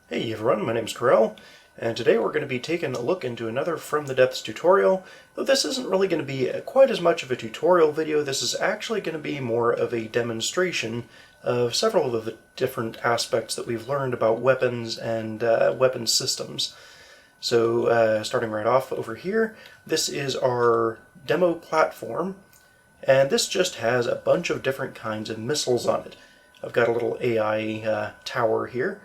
Hey everyone, my name's Corel, and today we're going to be taking a look into another From the Depths tutorial, though this isn't really going to be quite as much of a tutorial video. This is actually going to be more of a demonstration of several of the different aspects that we've learned about weapons and weapon systems. So starting right off over here, this is our demo platform, and this just has a bunch of different kinds of missiles on it. I've got a little AI tower here.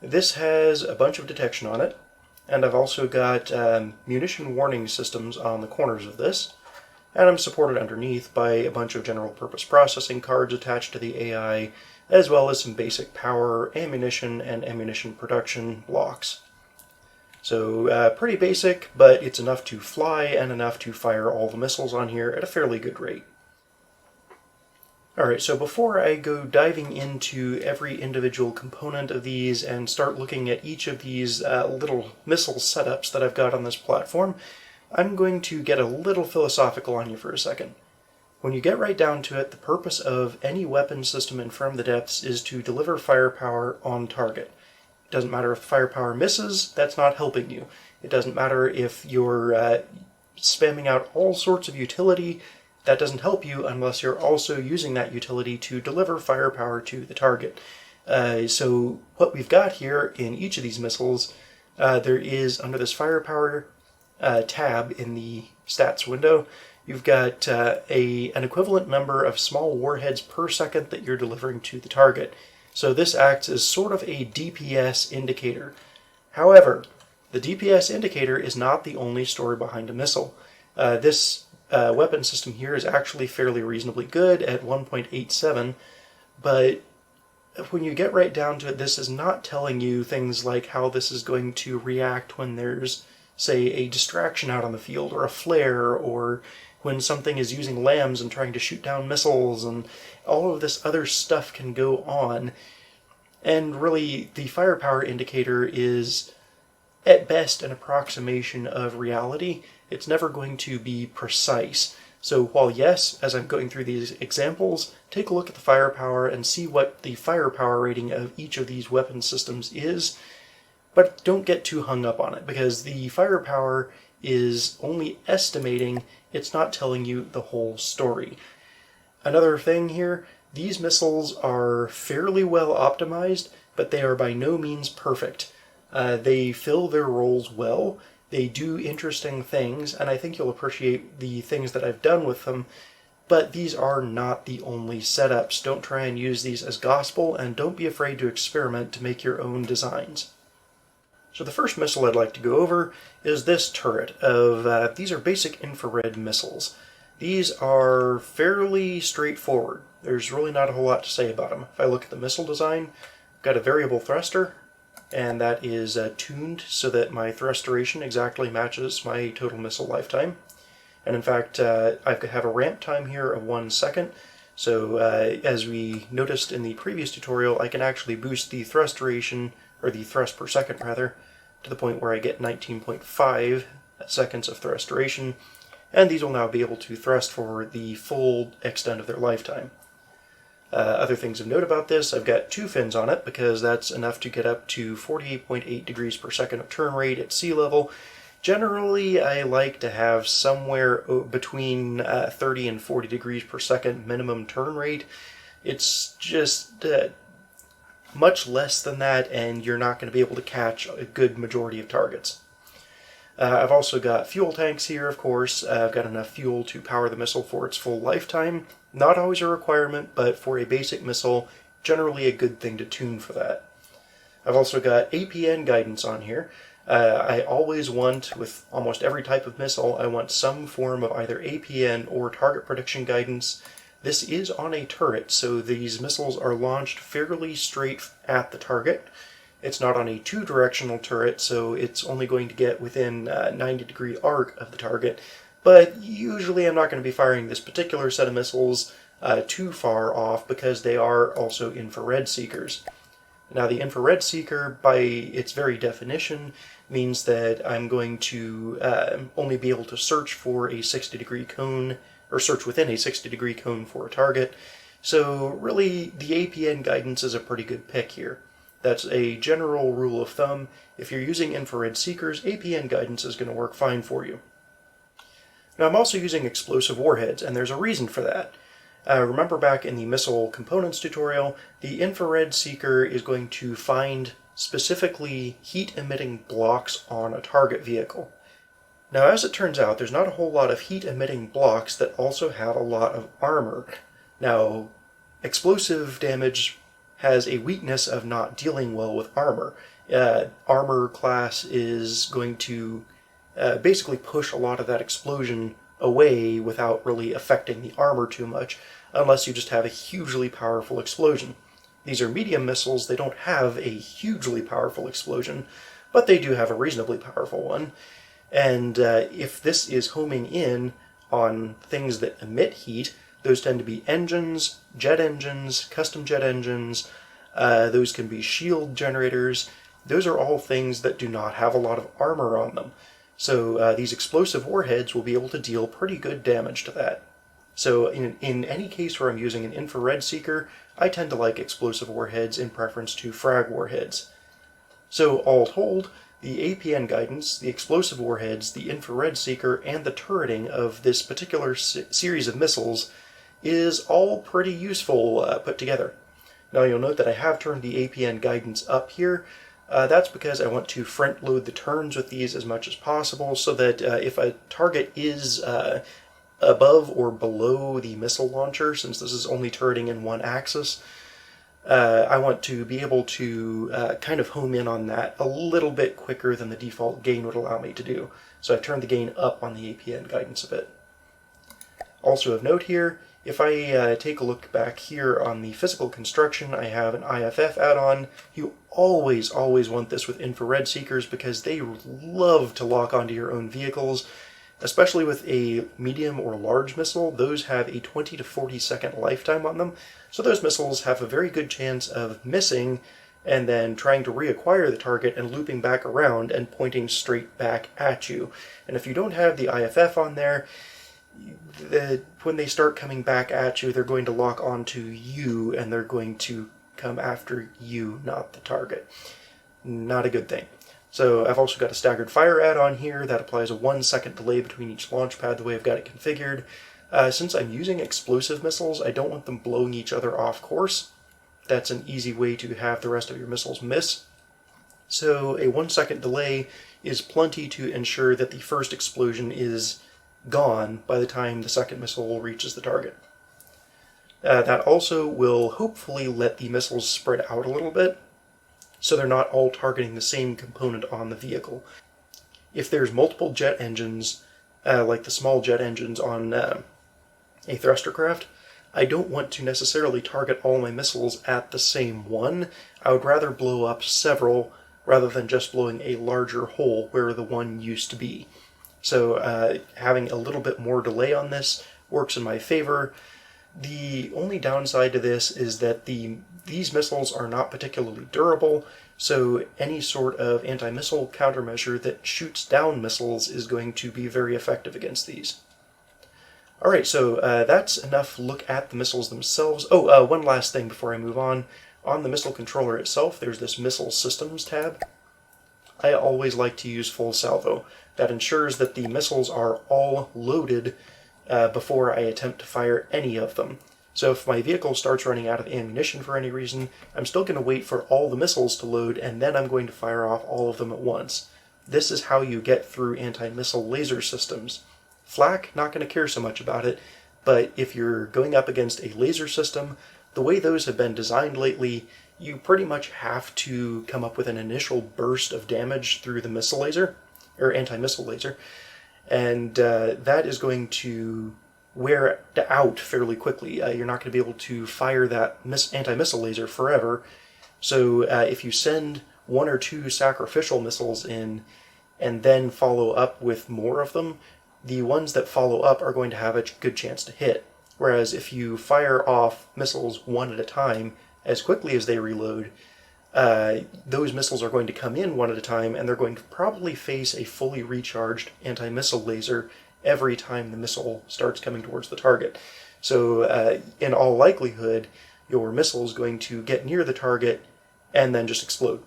This has a bunch of detection on it, and I've also got munition warning systems on the corners of this, and I'm supported underneath by a bunch of general purpose processing cards attached to the AI, as well as some basic power, ammunition, and ammunition production blocks. So pretty basic, but it's enough to fly and enough to fire all the missiles on here at a fairly good rate. Alright, so before I go diving into every individual component of these and start looking at each of these little missile setups that I've got on this platform, I'm going to get a little philosophical on you for a second. When you get right down to it, the purpose of any weapon system in From the Depths is to deliver firepower on target. It doesn't matter if the firepower misses, that's not helping you. It doesn't matter if you're spamming out all sorts of utility. That doesn't help you unless you're also using that utility to deliver firepower to the target. So what we've got here in each of these missiles, there is, under this firepower tab in the stats window, you've got an equivalent number of small warheads per second that you're delivering to the target. So this acts as sort of a DPS indicator. However, the DPS indicator is not the only story behind a missile. This weapon system here is actually fairly reasonably good at 1.87, but when you get right down to it, this is not telling you things like how this is going to react when there's, say, a distraction out on the field, or a flare, or when something is using lambs and trying to shoot down missiles, and all of this other stuff can go on. And really, the firepower indicator is at best an approximation of reality. It's never going to be precise. So while yes, as I'm going through these examples, take a look at the firepower and see what the firepower rating of each of these weapon systems is, but don't get too hung up on it, because the firepower is only estimating, it's not telling you the whole story. Another thing here, these missiles are fairly well optimized, but they are by no means perfect. They fill their roles well, they do interesting things, and I think you'll appreciate the things that I've done with them, but these are not the only setups. Don't try and use these as gospel, and don't be afraid to experiment to make your own designs. So the first missile I'd like to go over is this turret of, these are basic infrared missiles. These are fairly straightforward. There's really not a whole lot to say about them. If I look at the missile design, I've got a variable thruster, and that is tuned so that my thrust duration exactly matches my total missile lifetime. And in fact, I have a ramp time here of 1 second, so as we noticed in the previous tutorial, I can actually boost the thrust duration, or the thrust per second rather, to the point where I get 19.5 seconds of thrust duration, and these will now be able to thrust for the full extent of their lifetime. Other things of note about this, I've got 2 fins on it, because that's enough to get up to 48.8 degrees per second of turn rate at sea level. Generally, I like to have somewhere between 30 and 40 degrees per second minimum turn rate. It's just much less than that, and you're not going to be able to catch a good majority of targets. I've also got fuel tanks here, of course. I've got enough fuel to power the missile for its full lifetime. Not always a requirement, but for a basic missile, generally a good thing to tune for that. I've also got APN guidance on here. I always want, with almost every type of missile, I want some form of either APN or target prediction guidance. This is on a turret, so these missiles are launched fairly straight at the target. It's not on a 2-directional turret, so it's only going to get within a 90-degree arc of the target. But usually I'm not going to be firing this particular set of missiles too far off, because they are also infrared seekers. Now the infrared seeker, by its very definition, means that I'm going to only be able to search for a 60-degree cone, or search within a 60-degree cone for a target. So really, the APN guidance is a pretty good pick here. That's a general rule of thumb. If you're using infrared seekers, APN guidance is going to work fine for you. Now I'm also using explosive warheads, and there's a reason for that. Remember back in the missile components tutorial, the infrared seeker is going to find specifically heat-emitting blocks on a target vehicle. Now, as it turns out, there's not a whole lot of heat-emitting blocks that also have a lot of armor. Now, explosive damage has a weakness of not dealing well with armor. Armor class is going to basically push a lot of that explosion away without really affecting the armor too much, unless you just have a hugely powerful explosion. These are medium missiles. They don't have a hugely powerful explosion, but they do have a reasonably powerful one. And if this is homing in on things that emit heat, those tend to be engines, custom jet engines, those can be shield generators. Those are all things that do not have a lot of armor on them. So these explosive warheads will be able to deal pretty good damage to that. So in any case where I'm using an infrared seeker, I tend to like explosive warheads in preference to frag warheads. So all told, the APN guidance, the explosive warheads, the infrared seeker, and the turreting of this particular series of missiles is all pretty useful put together. Now you'll note that I have turned the APN guidance up here. That's because I want to front load the turns with these as much as possible so that if a target is above or below the missile launcher, since this is only turreting in one axis, I want to be able to kind of home in on that a little bit quicker than the default gain would allow me to do. So I've turned the gain up on the APN guidance a bit. Also of note here, if I take a look back here on the physical construction, I have an IFF add-on. You always want this with infrared seekers because they love to lock onto your own vehicles. Especially with a medium or large missile, those have a 20 to 40 second lifetime on them. So those missiles have a very good chance of missing and then trying to reacquire the target and looping back around and pointing straight back at you. And if you don't have the IFF on there, when they start coming back at you, they're going to lock onto you and they're going to come after you, not the target. Not a good thing. So I've also got a staggered fire add-on here that applies a 1 second delay between each launch pad the way I've got it configured. Since I'm using explosive missiles, I don't want them blowing each other off course. That's an easy way to have the rest of your missiles miss. So a 1 second delay is plenty to ensure that the first explosion is gone by the time the second missile reaches the target. That also will hopefully let the missiles spread out a little bit, so they're not all targeting the same component on the vehicle. If there's multiple jet engines, like the small jet engines on a thruster craft, I don't want to necessarily target all my missiles at the same one. I would rather blow up several rather than just blowing a larger hole where the one used to be. So having a little bit more delay on this works in my favor. The only downside to this is that these missiles are not particularly durable, so any sort of anti-missile countermeasure that shoots down missiles is going to be very effective against these. Alright, so that's enough look at the missiles themselves. Oh, one last thing before I move on. On the missile controller itself, there's this Missile Systems tab. I always like to use full salvo. That ensures that the missiles are all loaded before I attempt to fire any of them. So if my vehicle starts running out of ammunition for any reason, I'm still going to wait for all the missiles to load, and then I'm going to fire off all of them at once. This is how you get through anti-missile laser systems. Flak, not going to care so much about it, but if you're going up against a laser system, the way those have been designed lately, you pretty much have to come up with an initial burst of damage through the missile laser, or anti-missile laser, and that is going to wear out fairly quickly. You're not going to be able to fire that anti-missile laser forever, so if you send 1 or 2 sacrificial missiles in and then follow up with more of them, the ones that follow up are going to have a good chance to hit. Whereas if you fire off missiles one at a time as quickly as they reload, those missiles are going to come in one at a time, and they're going to probably face a fully recharged anti-missile laser every time the missile starts coming towards the target. So in all likelihood, your missile is going to get near the target, and then just explode.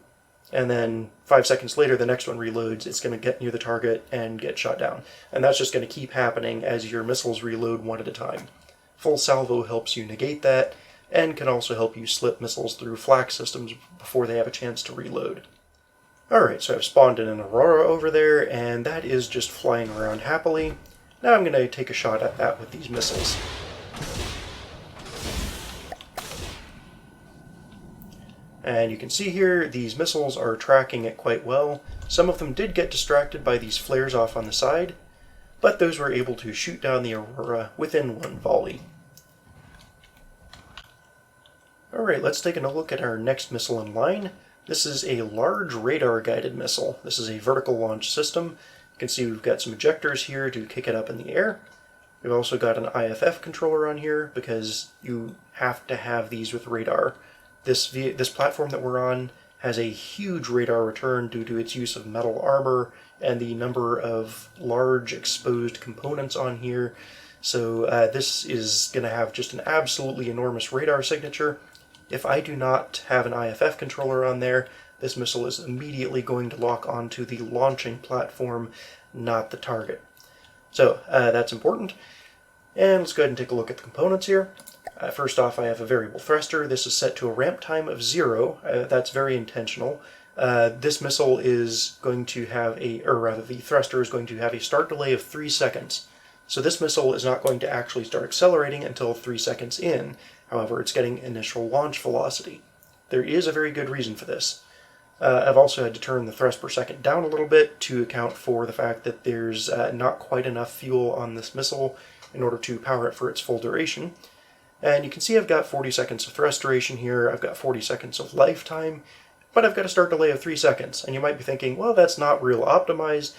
And then 5 seconds later, the next one reloads, it's going to get near the target and get shot down. And that's just going to keep happening as your missiles reload one at a time. Full salvo helps you negate that, and can also help you slip missiles through flak systems before they have a chance to reload. Alright, so I've spawned in an Aurora over there, and that is just flying around happily. Now I'm going to take a shot at that with these missiles. And you can see here, these missiles are tracking it quite well. Some of them did get distracted by these flares off on the side, but those were able to shoot down the Aurora within one volley. Alright, let's take a look at our next missile in line. This is a large radar-guided missile. This is a vertical launch system. You can see we've got some ejectors here to kick it up in the air. We've also got an IFF controller on here because you have to have these with radar. This platform that we're on has a huge radar return due to its use of metal armor and the number of large exposed components on here. So this is going to have just an absolutely enormous radar signature. If I do not have an IFF controller on there, this missile is immediately going to lock onto the launching platform, not the target. So that's important. And let's go ahead and take a look at the components here. First off, I have a variable thruster. This is set to a ramp time of 0. That's very intentional. This missile is going to have the thruster is going to have a start delay of 3 seconds. So this missile is not going to actually start accelerating until 3 seconds in. However, it's getting initial launch velocity. There is a very good reason for this. I've also had to turn the thrust per second down a little bit to account for the fact that there's not quite enough fuel on this missile in order to power it for its full duration. And you can see I've got 40 seconds of thrust duration here, I've got 40 seconds of lifetime, but I've got a start delay of 3 seconds. And you might be thinking, well, that's not real optimized,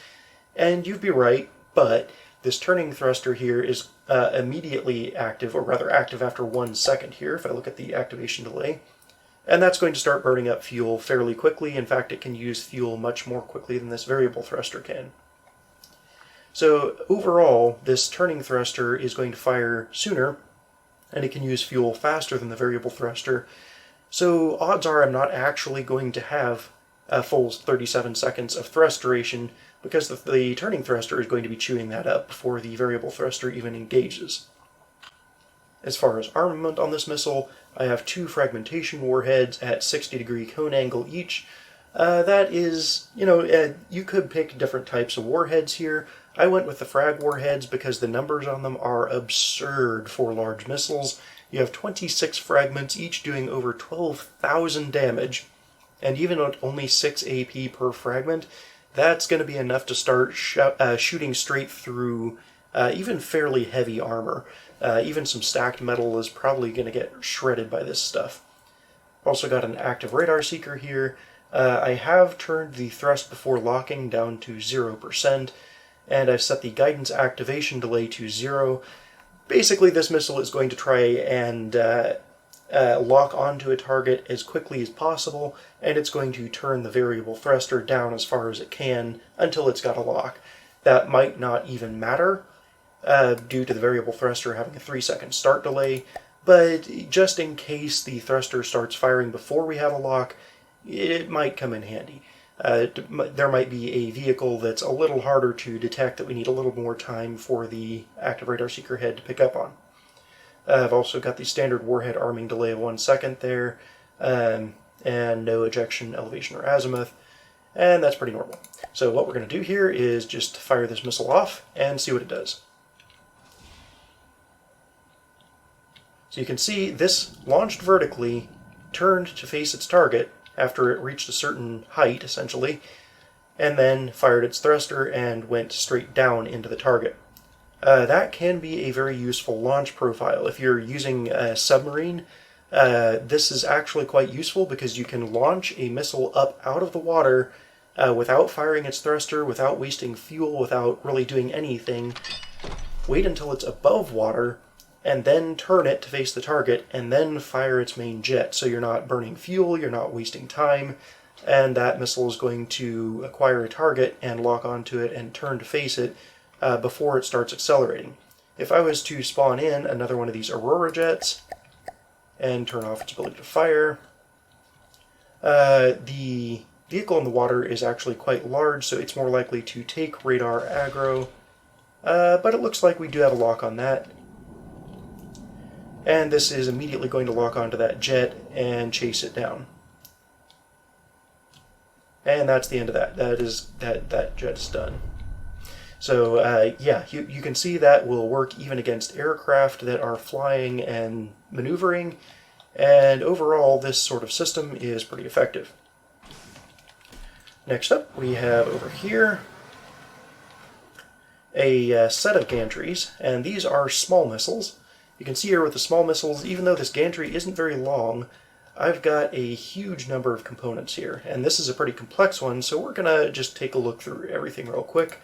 and you'd be right, but this turning thruster here is immediately active, or rather active after 1 second here, if I look at the activation delay. And that's going to start burning up fuel fairly quickly. In fact, it can use fuel much more quickly than this variable thruster can. So overall, this turning thruster is going to fire sooner, and it can use fuel faster than the variable thruster. So odds are I'm not actually going to have a full 37 seconds of thrust duration, because the turning thruster is going to be chewing that up before the variable thruster even engages. As far as armament on this missile, I have 2 fragmentation warheads at 60-degree cone angle each. That is, you could pick different types of warheads here. I went with the frag warheads because the numbers on them are absurd for large missiles. You have 26 fragments, each doing over 12,000 damage, and even at only 6 AP per fragment, that's going to be enough to start shooting straight through even fairly heavy armor. Even some stacked metal is probably going to get shredded by this stuff. Also got an active radar seeker here. I have turned the thrust before locking down to 0%, and I've set the guidance activation delay to 0. Basically, this missile is going to try and lock onto a target as quickly as possible, and it's going to turn the variable thruster down as far as it can until it's got a lock. That might not even matter due to the variable thruster having a 3-second start delay, but just in case the thruster starts firing before we have a lock, it might come in handy. There might be a vehicle that's a little harder to detect that we need a little more time for the active radar seeker head to pick up on. I've also got the standard warhead arming delay of 1 second there, and no ejection, elevation, or azimuth, and that's pretty normal. So what we're going to do here is just fire this missile off and see what it does. So you can see this launched vertically, turned to face its target after it reached a certain height, essentially, and then fired its thruster and went straight down into the target. That can be a very useful launch profile. If you're using a submarine, this is actually quite useful because you can launch a missile up out of the water without firing its thruster, without wasting fuel, without really doing anything. Wait until it's above water, and then turn it to face the target, and then fire its main jet. So you're not burning fuel, you're not wasting time, and that missile is going to acquire a target and lock onto it and turn to face it before it starts accelerating. If I was to spawn in another one of these Aurora jets and turn off its ability to fire, The vehicle in the water is actually quite large, so it's more likely to take radar aggro, but it looks like we do have a lock on that. And this is immediately going to lock onto that jet and chase it down. And that's the end of that. That jet is done. So yeah, you can see that will work even against aircraft that are flying and maneuvering, and overall this sort of system is pretty effective. Next up we have over here a set of gantries, and these are small missiles. You can see here with the small missiles, even though this gantry isn't very long, I've got a huge number of components here, and this is a pretty complex one, so we're going to just take a look through everything real quick.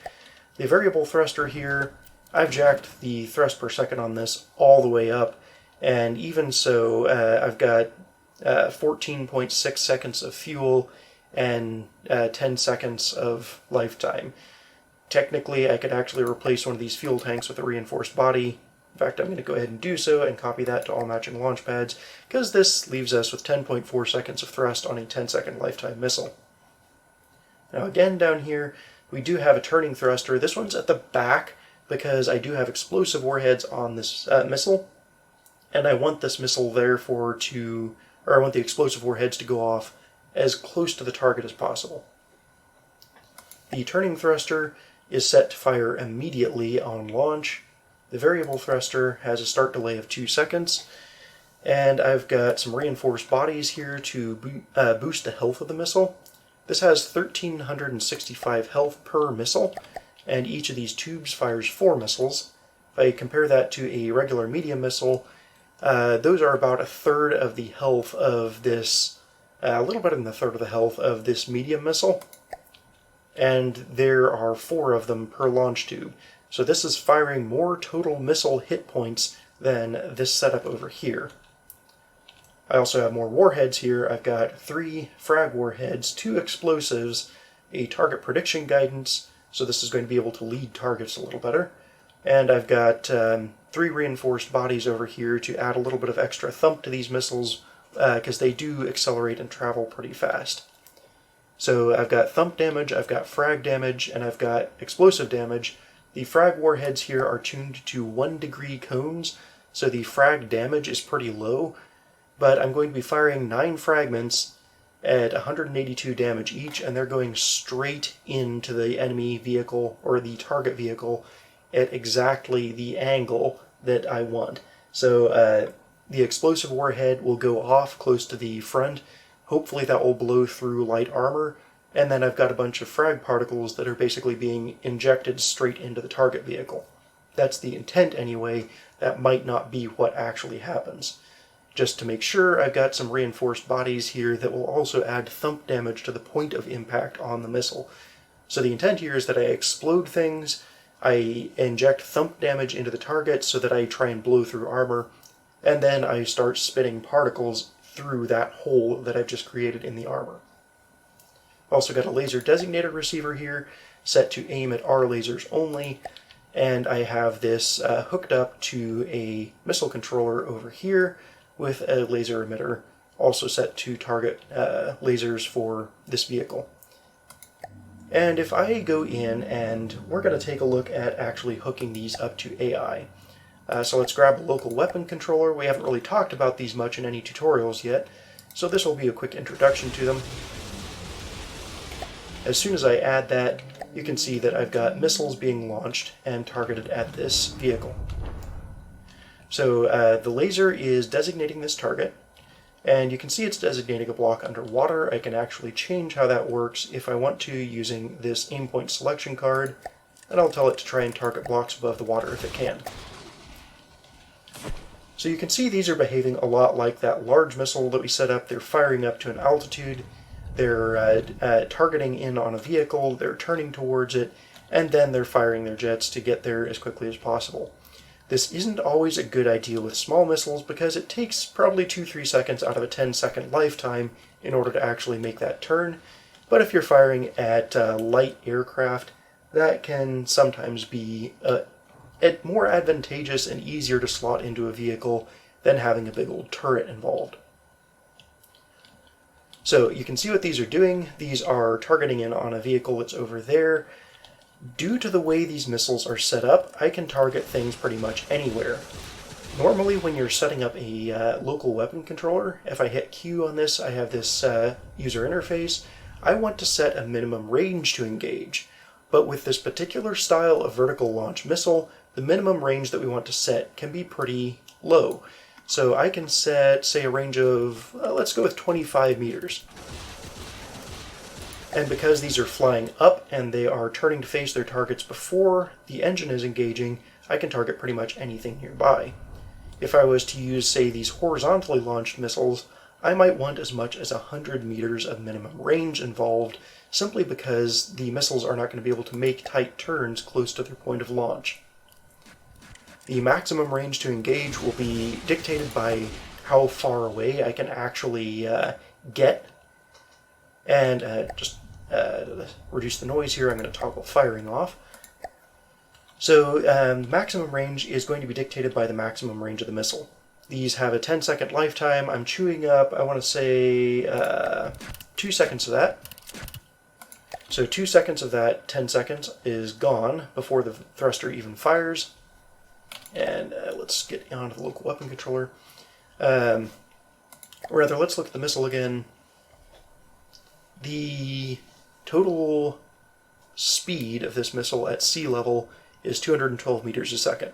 The variable thruster here, I've jacked the thrust per second on this all the way up, and even so, I've got 14.6 seconds of fuel and 10 seconds of lifetime. Technically, I could actually replace one of these fuel tanks with a reinforced body. In fact, I'm going to go ahead and do so and copy that to all matching launch pads, because this leaves us with 10.4 seconds of thrust on a 10-second lifetime missile. Now again, down here, we do have a turning thruster. This one's at the back because I do have explosive warheads on this missile, and I want this missile therefore I want the explosive warheads to go off as close to the target as possible. The turning thruster is set to fire immediately on launch. The variable thruster has a start delay of 2 seconds, and I've got some reinforced bodies here to boost the health of the missile. This has 1,365 health per missile, and each of these tubes fires 4 missiles. If I compare that to a regular medium missile, those are about a third of the health of this, a little better than a third of the health of this medium missile, and there are 4 of them per launch tube. So this is firing more total missile hit points than this setup over here. I also have more warheads here. I've got 3 frag warheads, 2 explosives, a target prediction guidance, so this is going to be able to lead targets a little better. And I've got 3 reinforced bodies over here to add a little bit of extra thump to these missiles, because they do accelerate and travel pretty fast. So I've got thump damage, I've got frag damage, and I've got explosive damage. The frag warheads here are tuned to 1-degree cones, so the frag damage is pretty low, but I'm going to be firing 9 fragments at 182 damage each, and they're going straight into the enemy vehicle, or the target vehicle, at exactly the angle that I want. So the explosive warhead will go off close to the front. Hopefully that will blow through light armor, and then I've got a bunch of frag particles that are basically being injected straight into the target vehicle. That's the intent anyway. That might not be what actually happens. Just to make sure, I've got some reinforced bodies here that will also add thump damage to the point of impact on the missile. So the intent here is that I explode things, I inject thump damage into the target so that I try and blow through armor, and then I start spitting particles through that hole that I've just created in the armor. Also got a laser designated receiver here, set to aim at our lasers only, and I have this hooked up to a missile controller over here with a laser emitter, also set to target lasers for this vehicle. And if I go in and we're going to take a look at actually hooking these up to AI. So let's grab a local weapon controller. We haven't really talked about these much in any tutorials yet, so this will be a quick introduction to them. As soon as I add that, you can see that I've got missiles being launched and targeted at this vehicle. So the laser is designating this target, and you can see it's designating a block underwater. I can actually change how that works if I want to using this aim point selection card, and I'll tell it to try and target blocks above the water if it can. So you can see these are behaving a lot like that large missile that we set up. They're firing up to an altitude, they're targeting in on a vehicle, they're turning towards it, and then they're firing their jets to get there as quickly as possible. This isn't always a good idea with small missiles because it takes probably 2-3 seconds out of a 10-second lifetime in order to actually make that turn, but if you're firing at light aircraft, that can sometimes be more advantageous and easier to slot into a vehicle than having a big old turret involved. So you can see what these are doing. These are targeting in on a vehicle that's over there. Due to the way these missiles are set up, I can target things pretty much anywhere. Normally when you're setting up a local weapon controller, if I hit Q on this, I have this user interface. I want to set a minimum range to engage. But with this particular style of vertical launch missile, the minimum range that we want to set can be pretty low. So I can set, say, a range of, let's go with 25 meters. And because these are flying up and they are turning to face their targets before the engine is engaging, I can target pretty much anything nearby. If I was to use, say, these horizontally launched missiles, I might want as much as 100 meters of minimum range involved, simply because the missiles are not going to be able to make tight turns close to their point of launch. The maximum range to engage will be dictated by how far away I can actually get. And reduce the noise here, I'm going to toggle firing off. So maximum range is going to be dictated by the maximum range of the missile. These have a 10-second lifetime. I'm chewing up, I want to say 2 seconds of that. So 2 seconds of that 10 seconds is gone before the thruster even fires. And let's get onto the local weapon controller. Rather, let's look at the missile again. The total speed of this missile at sea level is 212 meters a second.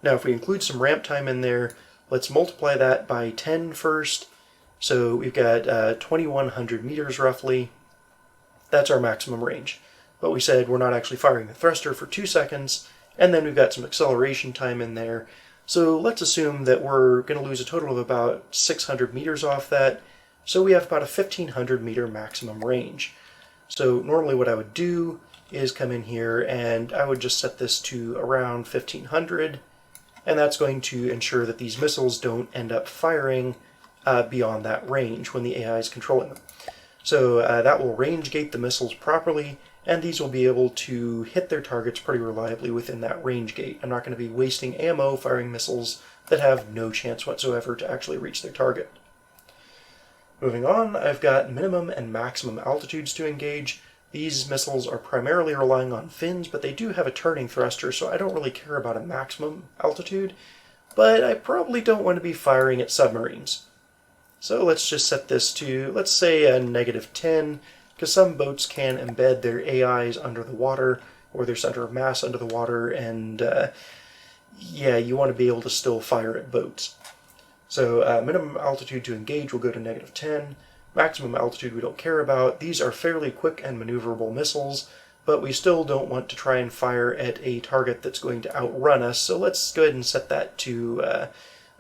Now, if we include some ramp time in there, let's multiply that by 10 first. So we've got 2,100 meters roughly. That's our maximum range. But we said we're not actually firing the thruster for 2 seconds, and then we've got some acceleration time in there. So let's assume that we're going to lose a total of about 600 meters off that. So we have about a 1,500 meter maximum range. So normally what I would do is come in here and I would just set this to around 1,500, and that's going to ensure that these missiles don't end up firing beyond that range when the AI is controlling them. So that will range gate the missiles properly, and these will be able to hit their targets pretty reliably within that range gate. I'm not going to be wasting ammo firing missiles that have no chance whatsoever to actually reach their target. Moving on, I've got minimum and maximum altitudes to engage. These missiles are primarily relying on fins, but they do have a turning thruster, so I don't really care about a maximum altitude, but I probably don't want to be firing at submarines. So let's just set this to, let's say, a -10, because some boats can embed their AIs under the water, or their center of mass under the water, and yeah, you want to be able to still fire at boats. So minimum altitude to engage will go to -10. Maximum altitude we don't care about. These are fairly quick and maneuverable missiles, but we still don't want to try and fire at a target that's going to outrun us, so let's go ahead and set that to,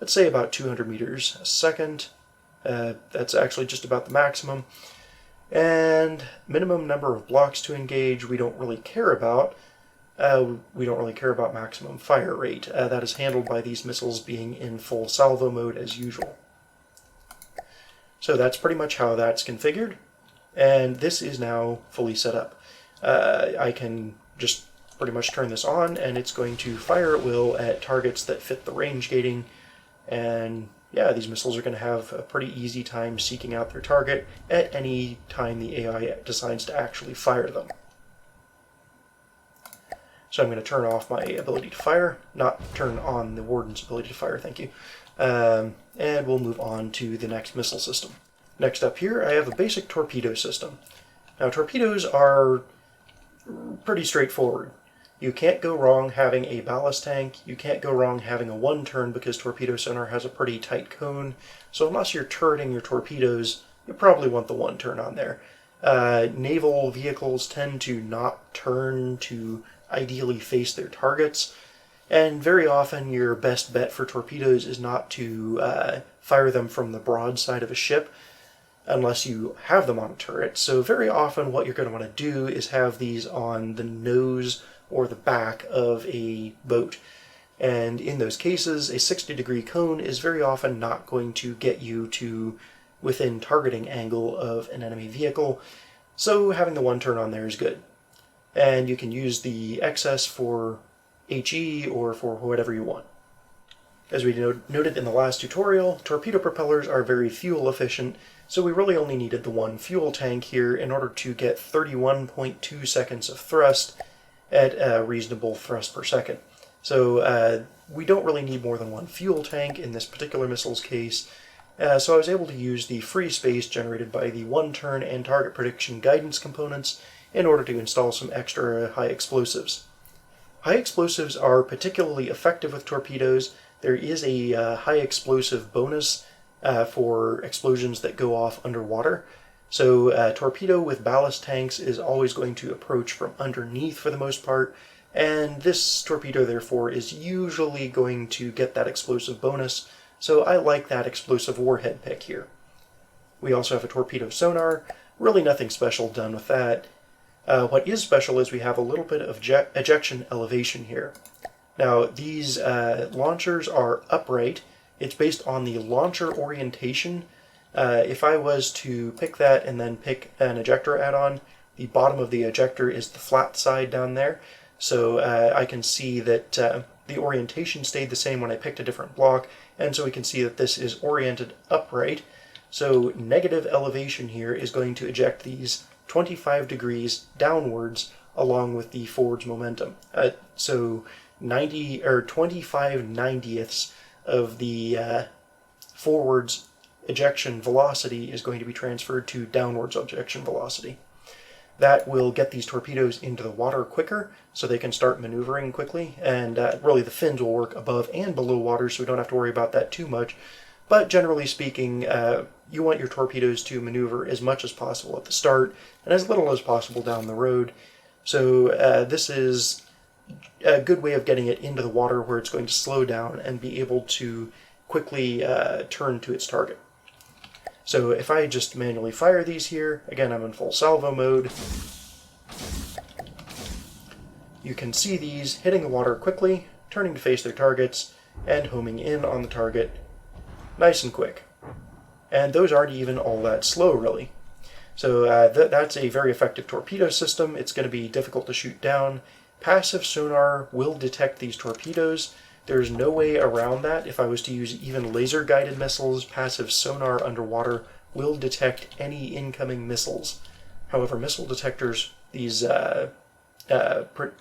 let's say, about 200 meters a second. That's actually just about the maximum. And minimum number of blocks to engage we don't really care about. We don't really care about maximum fire rate. That is handled by these missiles being in full salvo mode as usual. So that's pretty much how that's configured, and this is now fully set up. I can just pretty much turn this on, and it's going to fire at will at targets that fit the range gating, and yeah, these missiles are going to have a pretty easy time seeking out their target at any time the AI decides to actually fire them. So I'm going to turn off my ability to fire, not turn on the Warden's ability to fire, thank you. And we'll move on to the next missile system. Next up here, I have a basic torpedo system. Now, torpedoes are pretty straightforward. You can't go wrong having a ballast tank. You can't go wrong having a one-turn because torpedo center has a pretty tight cone. So unless you're turreting your torpedoes, you probably want the one-turn on there. Naval vehicles tend to not turn to ideally face their targets. And very often your best bet for torpedoes is not to fire them from the broadside of a ship unless you have them on a turret. So very often what you're going to want to do is have these on the nose or the back of a boat. And in those cases, a 60-degree cone is very often not going to get you to within targeting angle of an enemy vehicle. So having the one turn on there is good. And you can use the excess for HE or for whatever you want. As we noted in the last tutorial, torpedo propellers are very fuel efficient, so we really only needed the one fuel tank here in order to get 31.2 seconds of thrust at a reasonable thrust per second. So we don't really need more than one fuel tank in this particular missile's case, so I was able to use the free space generated by the one-turn and target prediction guidance components in order to install some extra high explosives. High explosives are particularly effective with torpedoes. There is a high explosive bonus for explosions that go off underwater. So a torpedo with ballast tanks is always going to approach from underneath for the most part, and this torpedo therefore is usually going to get that explosive bonus, so I like that explosive warhead pick here. We also have a torpedo sonar, really nothing special done with that. What is special is we have a little bit of ejection elevation here. Now these launchers are upright. It's based on the launcher orientation. If I was to pick that and then pick an ejector add-on, the bottom of the ejector is the flat side down there. So I can see that the orientation stayed the same when I picked a different block, and so we can see that this is oriented upright. So negative elevation here is going to eject these 25 degrees downwards along with the forwards momentum. So 90 or 25 90ths of the forwards ejection velocity is going to be transferred to downwards ejection velocity. That will get these torpedoes into the water quicker so they can start maneuvering quickly, and really the fins will work above and below water, so we don't have to worry about that too much. But generally speaking, you want your torpedoes to maneuver as much as possible at the start and as little as possible down the road. So this is a good way of getting it into the water where it's going to slow down and be able to quickly turn to its target. So if I just manually fire these here, again I'm in full salvo mode, you can see these hitting the water quickly, turning to face their targets, and homing in on the target nice and quick. And those aren't even all that slow, really. So that's a very effective torpedo system. It's going to be difficult to shoot down. Passive sonar will detect these torpedoes. There's no way around that. If I was to use even laser-guided missiles, passive sonar underwater will detect any incoming missiles. However, missile detectors, these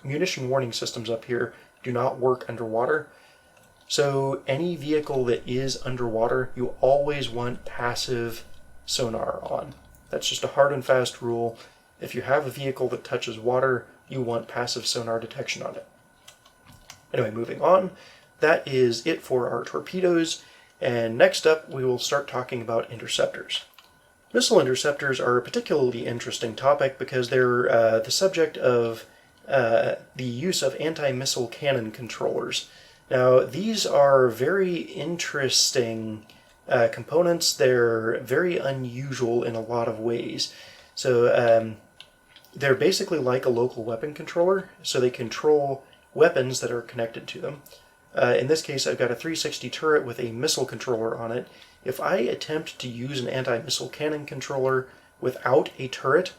munition warning systems up here, do not work underwater. So any vehicle that is underwater, you always want passive sonar on. That's just a hard and fast rule. If you have a vehicle that touches water, you want passive sonar detection on it. Anyway, moving on. That is it for our torpedoes, and next up we will start talking about interceptors. Missile interceptors are a particularly interesting topic because they're the subject of the use of anti-missile cannon controllers. Now, these are very interesting components. They're very unusual in a lot of ways. So they're basically like a local weapon controller, so they control weapons that are connected to them. In this case, I've got a 360 turret with a missile controller on it. If I attempt to use an anti-missile cannon controller without a turret,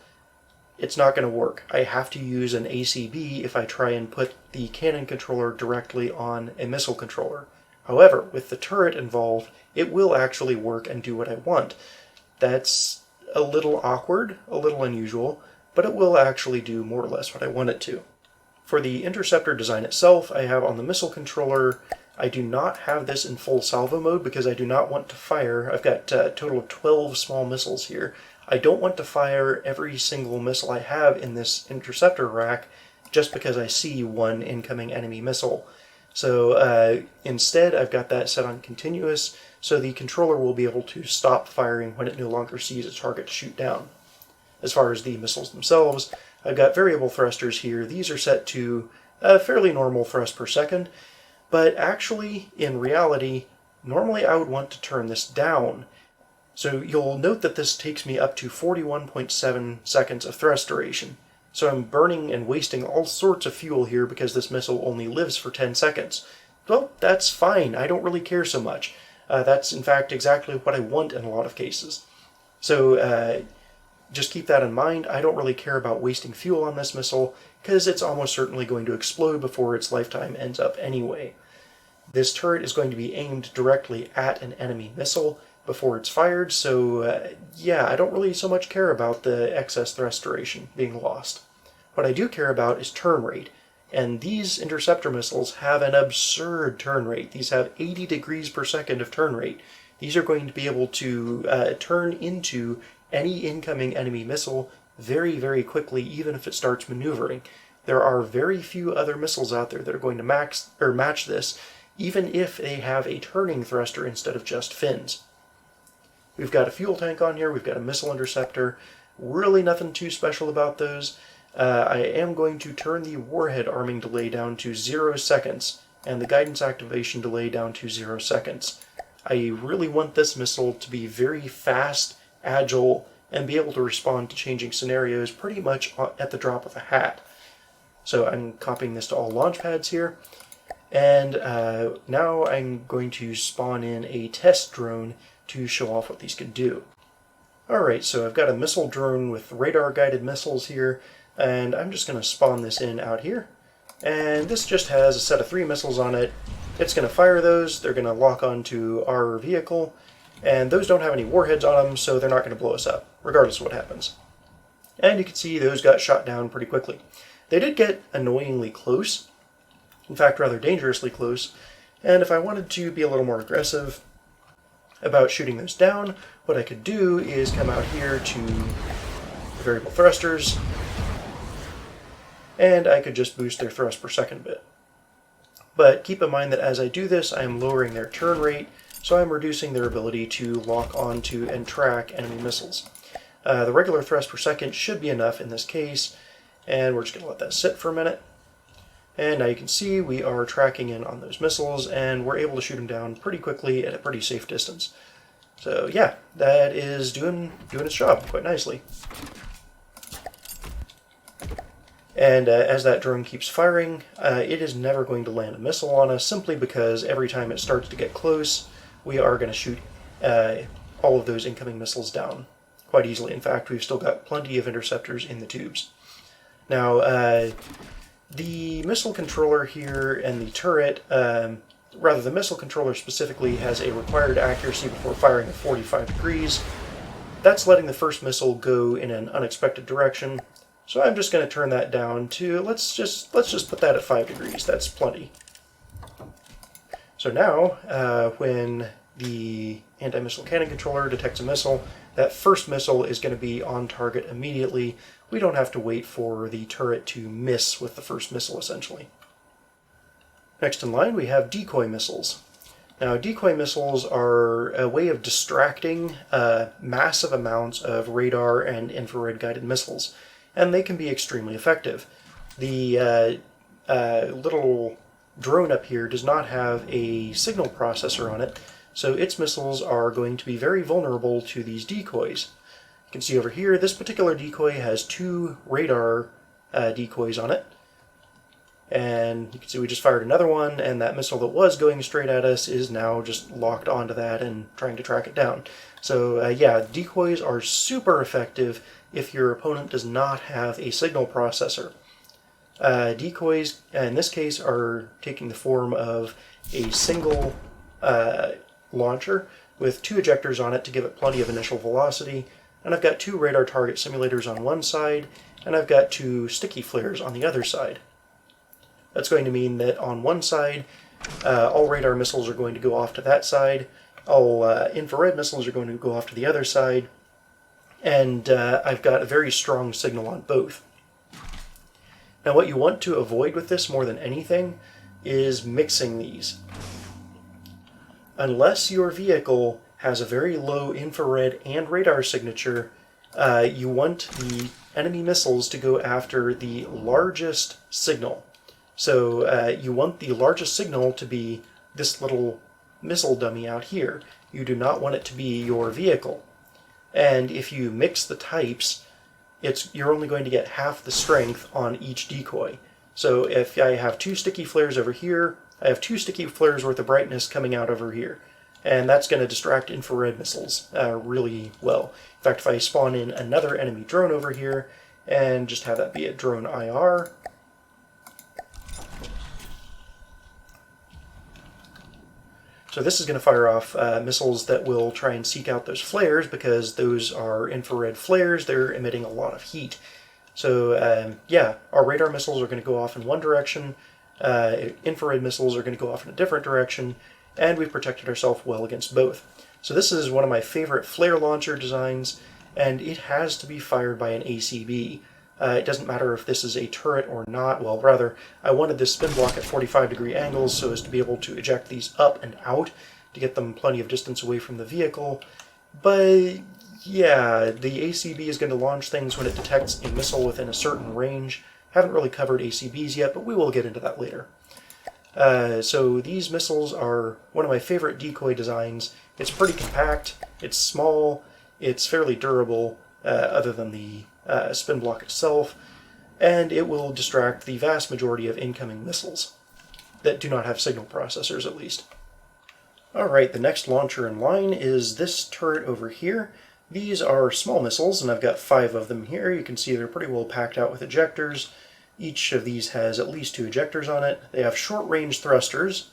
it's not going to work. I have to use an ACB if I try and put the cannon controller directly on a missile controller. However, with the turret involved, it will actually work and do what I want. That's a little awkward, a little unusual, but it will actually do more or less what I want it to. For the interceptor design itself, I have on the missile controller, I do not have this in full salvo mode because I do not want to fire. I've got a total of 12 small missiles here. I don't want to fire every single missile I have in this interceptor rack just because I see one incoming enemy missile. So instead, I've got that set on continuous, so the controller will be able to stop firing when it no longer sees a target to shoot down. As far as the missiles themselves, I've got variable thrusters here. These are set to a fairly normal thrust per second, but actually, in reality, normally I would want to turn this down. So you'll note that this takes me up to 41.7 seconds of thrust duration. So I'm burning and wasting all sorts of fuel here because this missile only lives for 10 seconds. Well, that's fine. I don't really care so much. That's in fact exactly what I want in a lot of cases. So just keep that in mind. I don't really care about wasting fuel on this missile because it's almost certainly going to explode before its lifetime ends up anyway. This turret is going to be aimed directly at an enemy missile before it's fired, so yeah, I don't really so much care about the excess thrust duration being lost. What I do care about is turn rate, and these interceptor missiles have an absurd turn rate. These have 80 degrees per second of turn rate. These are going to be able to turn into any incoming enemy missile very, very quickly, even if it starts maneuvering. There are very few other missiles out there that are going to match this, even if they have a turning thruster instead of just fins. We've got a fuel tank on here, we've got a missile interceptor, really nothing too special about those. I am going to turn the warhead arming delay down to 0 seconds, and the guidance activation delay down to 0 seconds. I really want this missile to be very fast, agile, and be able to respond to changing scenarios pretty much at the drop of a hat. So I'm copying this to all launch pads here, and now I'm going to spawn in a test drone to show off what these can do. Alright, so I've got a missile drone with radar-guided missiles here, and I'm just going to spawn this in out here. And this just has a set of 3 missiles on it. It's going to fire those, they're going to lock onto our vehicle, and those don't have any warheads on them, so they're not going to blow us up, regardless of what happens. And you can see those got shot down pretty quickly. They did get annoyingly close, in fact rather dangerously close, and if I wanted to be a little more aggressive about shooting those down, what I could do is come out here to the variable thrusters, and I could just boost their thrust per second a bit. But keep in mind that as I do this, I am lowering their turn rate, so I'm reducing their ability to lock onto and track enemy missiles. The regular thrust per second should be enough in this case, and we're just going to let that sit for a minute. And now you can see we are tracking in on those missiles, and we're able to shoot them down pretty quickly at a pretty safe distance. So yeah, that is doing its job quite nicely. And as that drone keeps firing, it is never going to land a missile on us, simply because every time it starts to get close, we are going to shoot all of those incoming missiles down quite easily. In fact, we've still got plenty of interceptors in the tubes. Now, the missile controller here and the turret, rather the missile controller specifically, has a required accuracy before firing of 45 degrees. That's letting the first missile go in an unexpected direction. So I'm just going to turn that down to, let's just put that at 5 degrees. That's plenty. So now, when the anti-missile cannon controller detects a missile, that first missile is going to be on target immediately. We don't have to wait for the turret to miss with the first missile, essentially. Next in line, we have decoy missiles. Now, decoy missiles are a way of distracting massive amounts of radar and infrared-guided missiles, and they can be extremely effective. The little drone up here does not have a signal processor on it, so its missiles are going to be very vulnerable to these decoys. You can see over here, this particular decoy has 2 radar decoys on it, and you can see we just fired another one, and that missile that was going straight at us is now just locked onto that and trying to track it down. So yeah, decoys are super effective if your opponent does not have a signal processor. Decoys, in this case, are taking the form of a single launcher with 2 ejectors on it to give it plenty of initial velocity, and I've got 2 radar target simulators on one side, and I've got 2 sticky flares on the other side. That's going to mean that on one side, all radar missiles are going to go off to that side, all infrared missiles are going to go off to the other side, and I've got a very strong signal on both. Now what you want to avoid with this more than anything is mixing these. Unless your vehicle has a very low infrared and radar signature, you want the enemy missiles to go after the largest signal. So you want the largest signal to be this little missile dummy out here. You do not want it to be your vehicle. And if you mix the types, you're only going to get half the strength on each decoy. So if I have 2 sticky flares over here, I have 2 sticky flares worth of brightness coming out over here. And that's going to distract infrared missiles really well. In fact, if I spawn in another enemy drone over here, and just have that be a drone IR, So this is going to fire off missiles that will try and seek out those flares, because those are infrared flares. They're emitting a lot of heat. So yeah, our radar missiles are going to go off in one direction, infrared missiles are going to go off in a different direction, and we've protected ourselves well against both. So this is one of my favorite flare launcher designs, and it has to be fired by an ACB. It doesn't matter if this is a turret or not. Well, rather, I wanted this spin block at 45-degree angles so as to be able to eject these up and out to get them plenty of distance away from the vehicle. But yeah, the ACB is going to launch things when it detects a missile within a certain range. Haven't really covered ACBs yet, but we will get into that later. So these missiles are one of my favorite decoy designs. It's pretty compact, it's small, it's fairly durable, other than the spin block itself, and it will distract the vast majority of incoming missiles that do not have signal processors, at least. Alright, the next launcher in line is this turret over here. These are small missiles, and I've got 5 of them here. You can see they're pretty well packed out with ejectors. Each of these has at least 2 ejectors on it. They have short-range thrusters.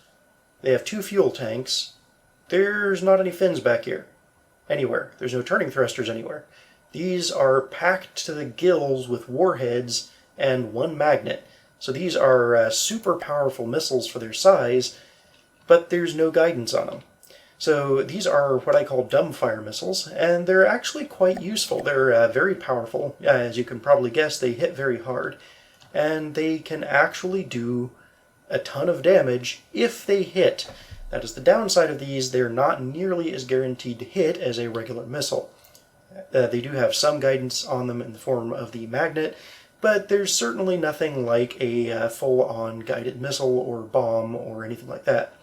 They have 2 fuel tanks. There's not any fins back here. Anywhere. There's no turning thrusters anywhere. These are packed to the gills with warheads and 1 magnet. So these are super powerful missiles for their size, but there's no guidance on them. So these are what I call dumbfire missiles, and they're actually quite useful. They're very powerful. As you can probably guess, they hit very hard, and they can actually do a ton of damage if they hit. That is the downside of these. They're not nearly as guaranteed to hit as a regular missile. They do have some guidance on them in the form of the magnet, but there's certainly nothing like a full-on guided missile or bomb or anything like that.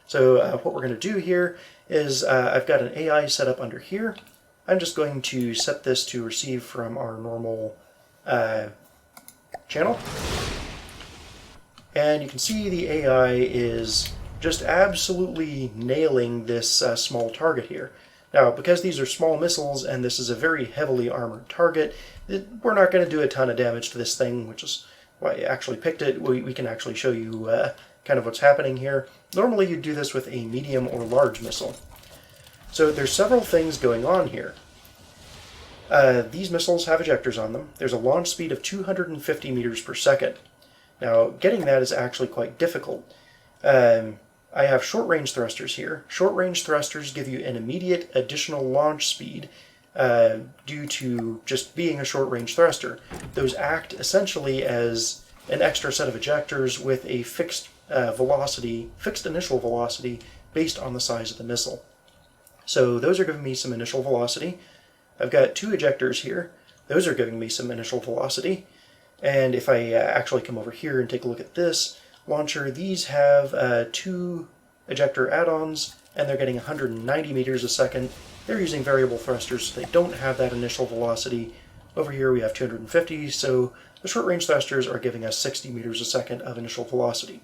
So what we're going to do here is I've got an AI set up under here. I'm just going to set this to receive from our normal channel. And you can see the AI is just absolutely nailing this small target here. Now, because these are small missiles and this is a very heavily armored target, we're not going to do a ton of damage to this thing, which is why I actually picked it. We can actually show you kind of what's happening here. Normally you'd do this with a medium or large missile. So there's several things going on here. These missiles have ejectors on them. There's a launch speed of 250 meters per second. Now, getting that is actually quite difficult. I have short-range thrusters here. Short-range thrusters give you an immediate additional launch speed due to just being a short-range thruster. Those act essentially as an extra set of ejectors with a fixed initial velocity based on the size of the missile. So those are giving me some initial velocity. I've got 2 ejectors here. Those are giving me some initial velocity. And if I actually come over here and take a look at this launcher, these have 2 ejector add-ons, and they're getting 190 meters a second. They're using variable thrusters, so they don't have that initial velocity. Over here we have 250, so the short-range thrusters are giving us 60 meters a second of initial velocity.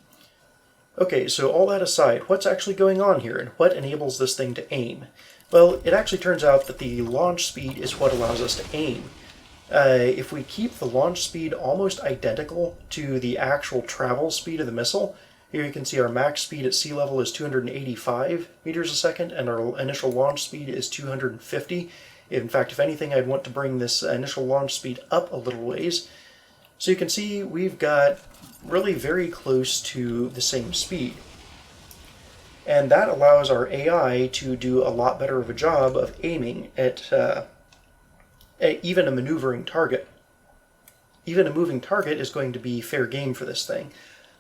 Okay, so all that aside, what's actually going on here, and what enables this thing to aim? Well, it actually turns out that the launch speed is what allows us to aim. If we keep the launch speed almost identical to the actual travel speed of the missile, here you can see our max speed at sea level is 285 meters a second, and our initial launch speed is 250. In fact, if anything, I'd want to bring this initial launch speed up a little ways. So you can see we've got really very close to the same speed. And that allows our AI to do a lot better of a job of aiming at even a maneuvering target. Even a moving target is going to be fair game for this thing.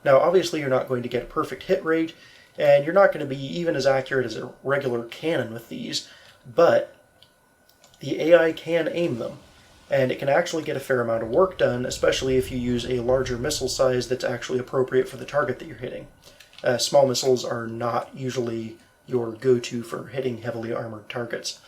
Now, obviously, you're not going to get a perfect hit rate, and you're not going to be even as accurate as a regular cannon with these, but the AI can aim them, and it can actually get a fair amount of work done, especially if you use a larger missile size that's actually appropriate for the target that you're hitting. Small missiles are not usually your go-to for hitting heavily armored targets.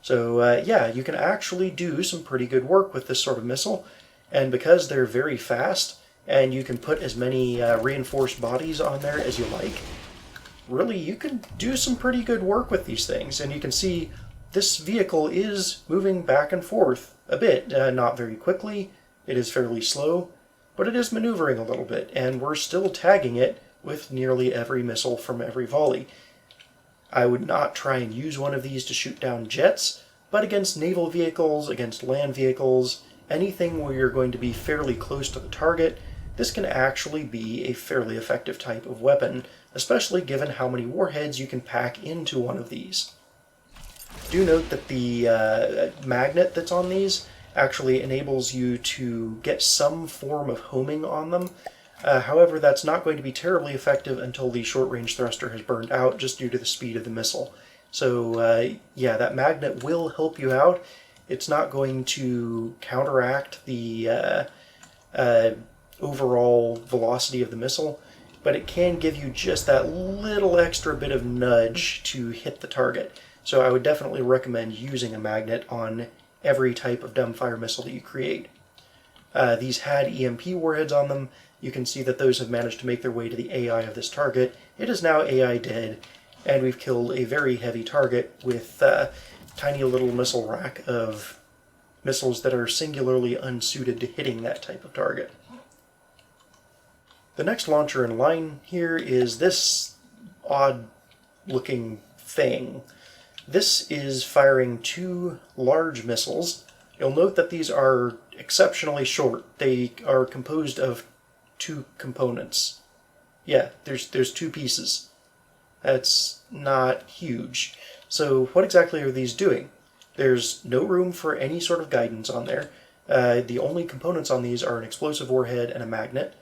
So yeah, you can actually do some pretty good work with this sort of missile, and because they're very fast, and you can put as many reinforced bodies on there as you like, really you can do some pretty good work with these things. And you can see this vehicle is moving back and forth a bit, not very quickly, it is fairly slow, but it is maneuvering a little bit, and we're still tagging it with nearly every missile from every volley. I would not try and use one of these to shoot down jets, but against naval vehicles, against land vehicles, anything where you're going to be fairly close to the target, this can actually be a fairly effective type of weapon, especially given how many warheads you can pack into one of these. Do note that the magnet that's on these actually enables you to get some form of homing on them. However, that's not going to be terribly effective until the short-range thruster has burned out, just due to the speed of the missile. So yeah, that magnet will help you out. It's not going to counteract the overall velocity of the missile, but it can give you just that little extra bit of nudge to hit the target. So I would definitely recommend using a magnet on every type of dumbfire missile that you create. These had EMP warheads on them. You can see that those have managed to make their way to the AI of this target. It is now AI dead, and we've killed a very heavy target with a tiny little missile rack of missiles that are singularly unsuited to hitting that type of target. The next launcher in line here is this odd-looking thing. This is firing 2 large missiles. You'll note that these are exceptionally short. They are composed of 2 components. Yeah, there's 2 pieces. That's not huge. So what exactly are these doing? There's no room for any sort of guidance on there. The only components on these are an explosive warhead and a magnet.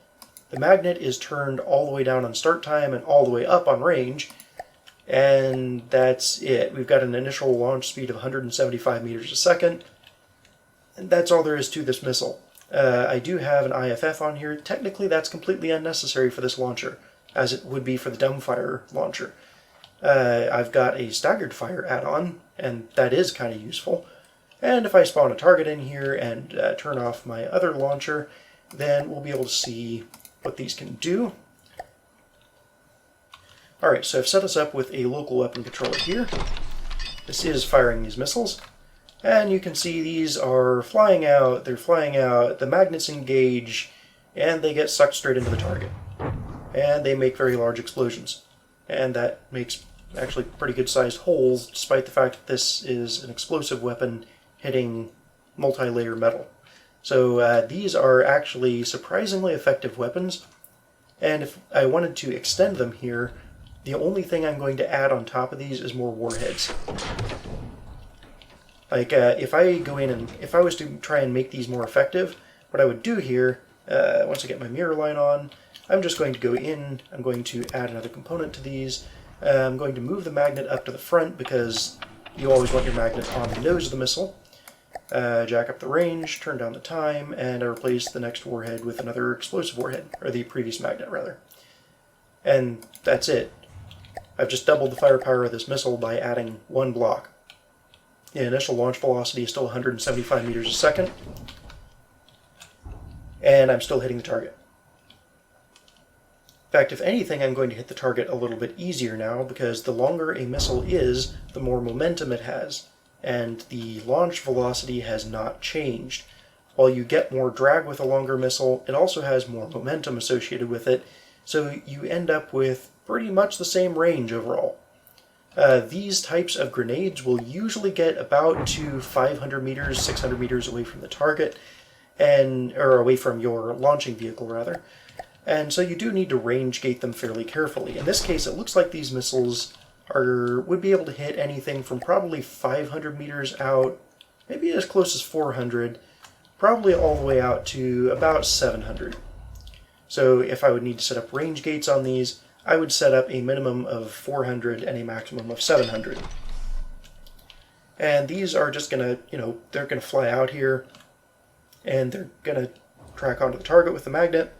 The magnet is turned all the way down on start time and all the way up on range, and that's it. We've got an initial launch speed of 175 meters a second, and that's all there is to this missile. I do have an IFF on here. Technically, that's completely unnecessary for this launcher, as it would be for the dumbfire launcher. I've got a staggered fire add-on, and that is kind of useful. And if I spawn a target in here and turn off my other launcher, then we'll be able to see what these can do. Alright, so I've set us up with a local weapon controller here. This is firing these missiles. And you can see these are flying out, they're flying out, the magnets engage, and they get sucked straight into the target. And they make very large explosions. And that makes actually pretty good sized holes, despite the fact that this is an explosive weapon hitting multi-layer metal. So these are actually surprisingly effective weapons, and if I wanted to extend them here, the only thing I'm going to add on top of these is more warheads. Like, if I go in and, if I was to try and make these more effective, what I would do here, once I get my mirror line on, I'm just going to go in, I'm going to add another component to these, I'm going to move the magnet up to the front because you always want your magnet on the nose of the missile. Jack up the range, turn down the time, and I replace the next warhead with another explosive warhead, or the previous magnet rather. And that's it. I've just doubled the firepower of this missile by adding 1 block. The initial launch velocity is still 175 meters a second, and I'm still hitting the target. In fact, if anything, I'm going to hit the target a little bit easier now, because the longer a missile is, the more momentum it has. And the launch velocity has not changed. While you get more drag with a longer missile, it also has more momentum associated with it, so you end up with pretty much the same range overall. These types of grenades will usually get about to 500 meters, 600 meters away from the target, or away from your launching vehicle rather, and so you do need to range gate them fairly carefully. In this case, it looks like these missiles would be able to hit anything from probably 500 meters out, maybe as close as 400, probably all the way out to about 700. So if I would need to set up range gates on these, I would set up a minimum of 400 and a maximum of 700. And these are just going to, they're going to fly out here, and they're going to track onto the target with the magnet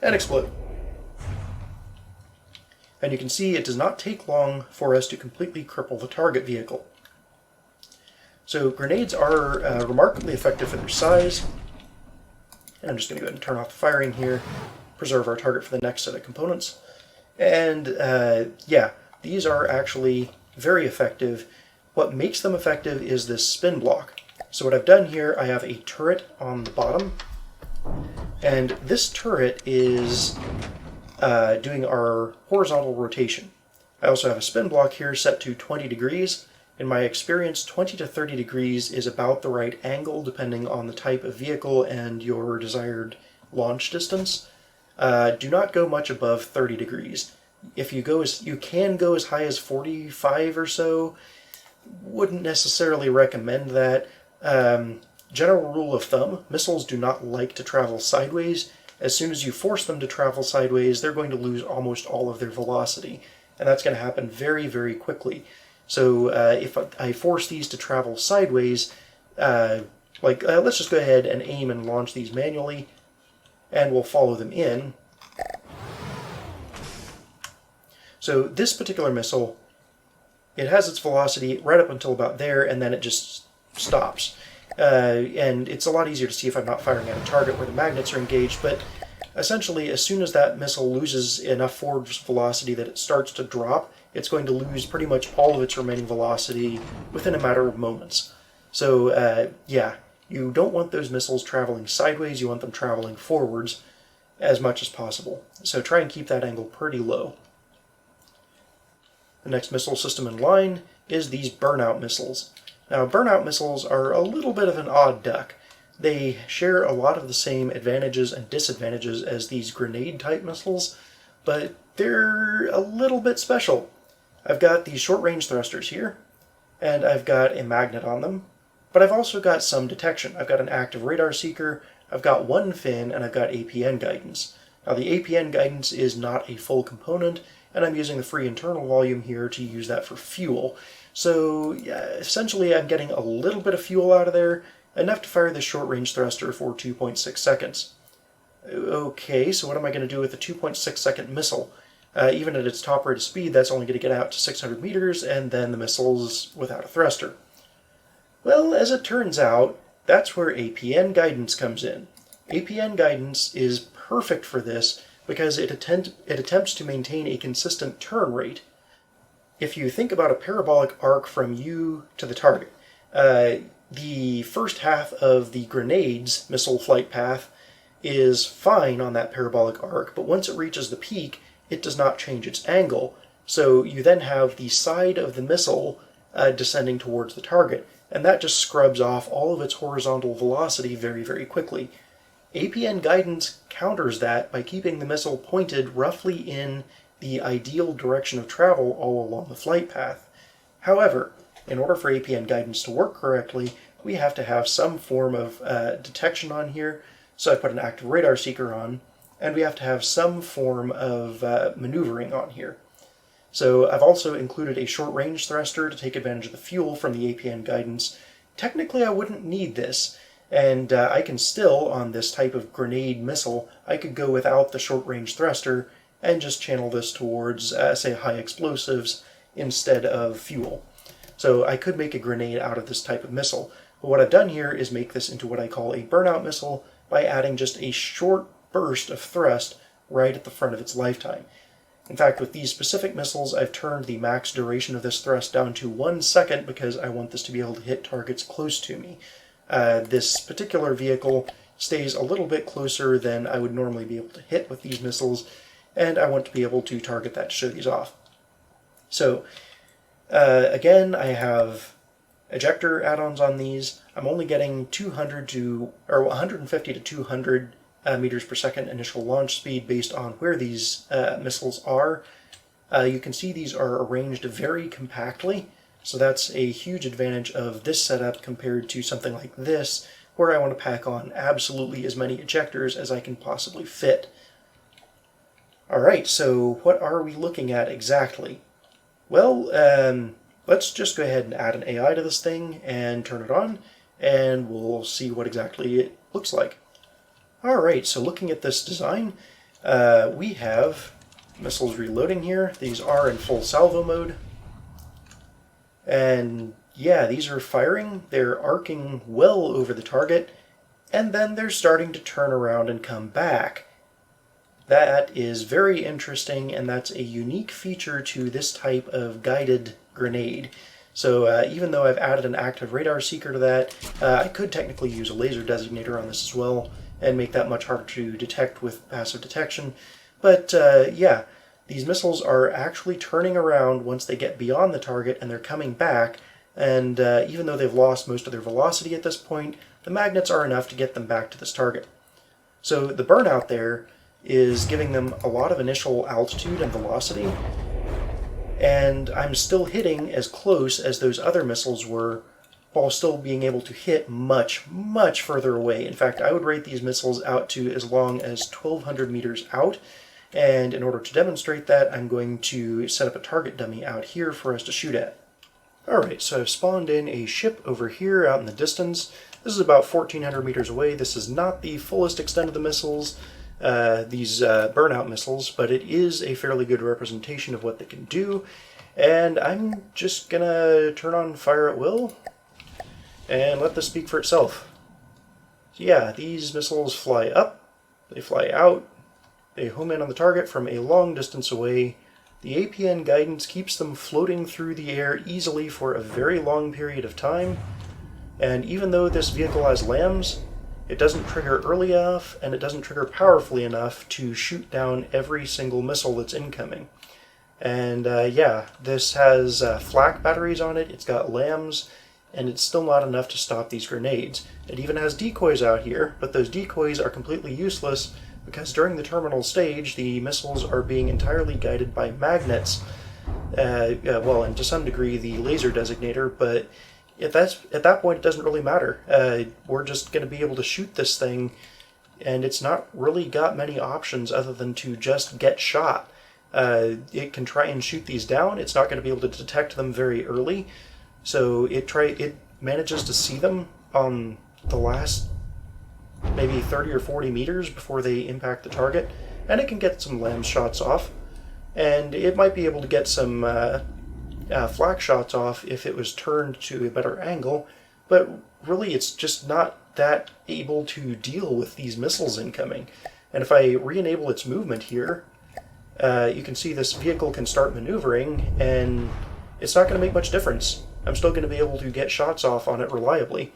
and explode. And you can see it does not take long for us to completely cripple the target vehicle. So grenades are remarkably effective for their size. And I'm just going to go ahead and turn off the firing here, preserve our target for the next set of components. And yeah, these are actually very effective. What makes them effective is this spin block. So what I've done here, I have a turret on the bottom, and this turret is doing our horizontal rotation. I also have a spin block here set to 20 degrees. In my experience, 20 to 30 degrees is about the right angle depending on the type of vehicle and your desired launch distance. Do not go much above 30 degrees. If you can go as high as 45 or so. Wouldn't necessarily recommend that. General rule of thumb, missiles do not like to travel sideways. As soon as you force them to travel sideways, they're going to lose almost all of their velocity. And that's going to happen very, very quickly. So if I force these to travel sideways, let's just go ahead and aim and launch these manually, and we'll follow them in. So this particular missile, it has its velocity right up until about there, and then it just stops. And it's a lot easier to see if I'm not firing at a target where the magnets are engaged, but essentially as soon as that missile loses enough forward velocity that it starts to drop, it's going to lose pretty much all of its remaining velocity within a matter of moments. So yeah, you don't want those missiles traveling sideways, you want them traveling forwards as much as possible. So try and keep that angle pretty low. The next missile system in line is these burnout missiles. Now, burnout missiles are a little bit of an odd duck. They share a lot of the same advantages and disadvantages as these grenade-type missiles, but they're a little bit special. I've got these short-range thrusters here, and I've got a magnet on them, but I've also got some detection. I've got an active radar seeker, I've got one fin, and I've got APN guidance. Now, the APN guidance is not a full component, and I'm using the free internal volume here to use that for fuel. So yeah, essentially I'm getting a little bit of fuel out of there, enough to fire this short-range thruster for 2.6 seconds. Okay, so what am I going to do with a 2.6 second missile? Even at its top rate of speed, that's only going to get out to 600 meters, and then the missile's without a thruster. Well, as it turns out, that's where APN guidance comes in. APN guidance is perfect for this because it attempts to maintain a consistent turn rate. If you think about a parabolic arc from you to the target, the first half of the grenade's missile flight path is fine on that parabolic arc, but once it reaches the peak, it does not change its angle. So you then have the side of the missile descending towards the target, and that just scrubs off all of its horizontal velocity very, very quickly. APN guidance counters that by keeping the missile pointed roughly in the ideal direction of travel all along the flight path. However, in order for APN guidance to work correctly, we have to have some form of detection on here. So I put an active radar seeker on, and we have to have some form of maneuvering on here. So I've also included a short-range thruster to take advantage of the fuel from the APN guidance. Technically, I wouldn't need this, and I can still, on this type of grenade missile, I could go without the short-range thruster and just channel this towards, say, high explosives instead of fuel. So I could make a grenade out of this type of missile. But what I've done here is make this into what I call a burnout missile by adding just a short burst of thrust right at the front of its lifetime. In fact, with these specific missiles, I've turned the max duration of this thrust down to 1 second because I want this to be able to hit targets close to me. This particular vehicle stays a little bit closer than I would normally be able to hit with these missiles, and I want to be able to target that to show these off. So, again, I have ejector add-ons on these. I'm only getting 150 to 200 meters per second initial launch speed based on where these missiles are. You can see these are arranged very compactly, so that's a huge advantage of this setup compared to something like this, where I want to pack on absolutely as many ejectors as I can possibly fit. Alright, so what are we looking at exactly? Well, let's just go ahead and add an AI to this thing and turn it on, and we'll see what exactly it looks like. Alright, so looking at this design, we have missiles reloading here. These are in full salvo mode. And yeah, these are firing. They're arcing well over the target, and then they're starting to turn around and come back. That is very interesting, and that's a unique feature to this type of guided grenade. So even though I've added an active radar seeker to that, I could technically use a laser designator on this as well and make that much harder to detect with passive detection. But yeah, these missiles are actually turning around once they get beyond the target, and they're coming back, and even though they've lost most of their velocity at this point, the magnets are enough to get them back to this target. So the burnout there is giving them a lot of initial altitude and velocity, and I'm still hitting as close as those other missiles were, while still being able to hit much, much further away. In fact, I would rate these missiles out to as long as 1,200 meters out, and in order to demonstrate that, I'm going to set up a target dummy out here for us to shoot at. Alright, so I've spawned in a ship over here out in the distance. This is about 1,400 meters away. This is not the fullest extent of the missiles, these burnout missiles, but it is a fairly good representation of what they can do. And I'm just gonna turn on fire at will and let this speak for itself. So yeah, these missiles fly up, they fly out, they home in on the target from a long distance away. The APN guidance keeps them floating through the air easily for a very long period of time, and even though this vehicle has LAMs, it doesn't trigger early enough and it doesn't trigger powerfully enough to shoot down every single missile that's incoming. And yeah, this has flak batteries on it, it's got LAMs, and it's still not enough to stop these grenades. It even has decoys out here, but those decoys are completely useless because during the terminal stage, the missiles are being entirely guided by magnets. Well, and to some degree the laser designator, but at that point it doesn't really matter. We're just going to be able to shoot this thing, and it's not really got many options other than to just get shot. It can try and shoot these down. It's not going to be able to detect them very early, so it manages to see them on the last maybe 30 or 40 meters before they impact the target, and it can get some LAM shots off, and it might be able to get some flak shots off if it was turned to a better angle, but really it's just not that able to deal with these missiles incoming. And if I re-enable its movement here, you can see this vehicle can start maneuvering, and it's not going to make much difference. I'm still going to be able to get shots off on it reliably.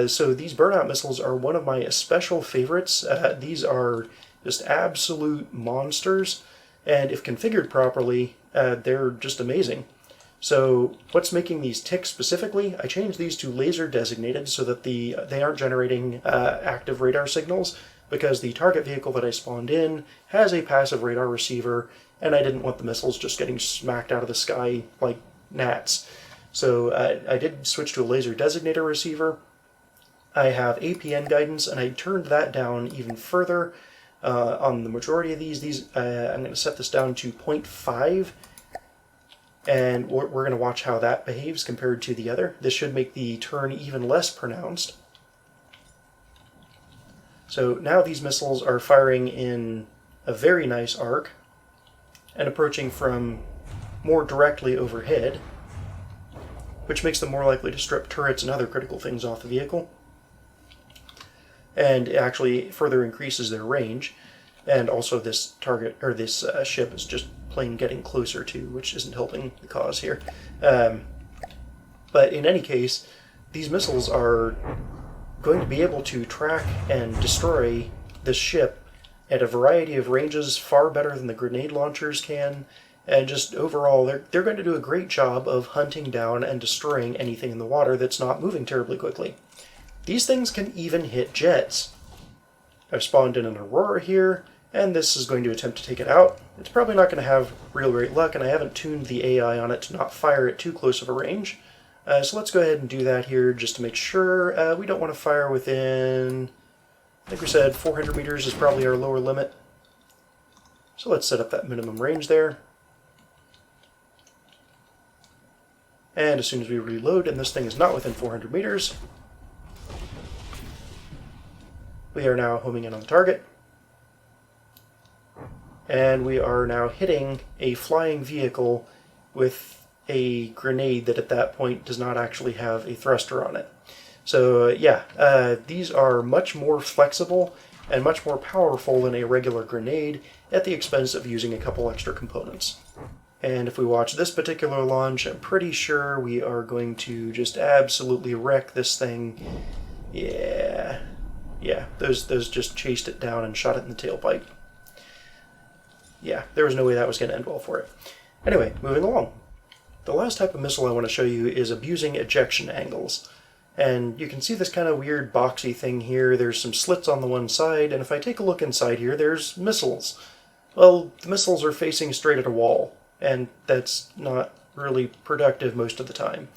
So these burnout missiles are one of my special favorites. These are just absolute monsters, and if configured properly, they're just amazing. So what's making these tick specifically? I changed these to laser designated so that they aren't generating active radar signals, because the target vehicle that I spawned in has a passive radar receiver, and I didn't want the missiles just getting smacked out of the sky like gnats. So I did switch to a laser designator receiver. I have APN guidance, and I turned that down even further on the majority of these. I'm going to set this down to 0.5, and we're going to watch how that behaves compared to the other. This should make the turn even less pronounced. So now these missiles are firing in a very nice arc and approaching from more directly overhead, which makes them more likely to strip turrets and other critical things off the vehicle, and it actually further increases their range. And also this target, or this ship, is just plain getting closer to, which isn't helping the cause here. But in any case, these missiles are going to be able to track and destroy this ship at a variety of ranges far better than the grenade launchers can, and just overall they're going to do a great job of hunting down and destroying anything in the water that's not moving terribly quickly. These things can even hit jets. I've spawned in an Aurora here, and this is going to attempt to take it out. It's probably not going to have real great luck, and I haven't tuned the AI on it to not fire at too close of a range. So let's go ahead and do that here just to make sure. We don't want to fire within, I think we said 400 meters is probably our lower limit. So let's set up that minimum range there. And as soon as we reload, and this thing is not within 400 meters, we are now homing in on the target. And we are now hitting a flying vehicle with a grenade that at that point does not actually have a thruster on it. So yeah, these are much more flexible and much more powerful than a regular grenade at the expense of using a couple extra components. And if we watch this particular launch, I'm pretty sure we are going to just absolutely wreck this thing. Yeah, those just chased it down and shot it in the tailpipe. yeah, there was no way that was going to end well for it. Anyway, moving along. The last type of missile I want to show you is abusing ejection angles. And you can see this kind of weird boxy thing here. There's some slits on the one side, and if I take a look inside here, there's missiles. Well, the missiles are facing straight at a wall, and that's not really productive most of the time.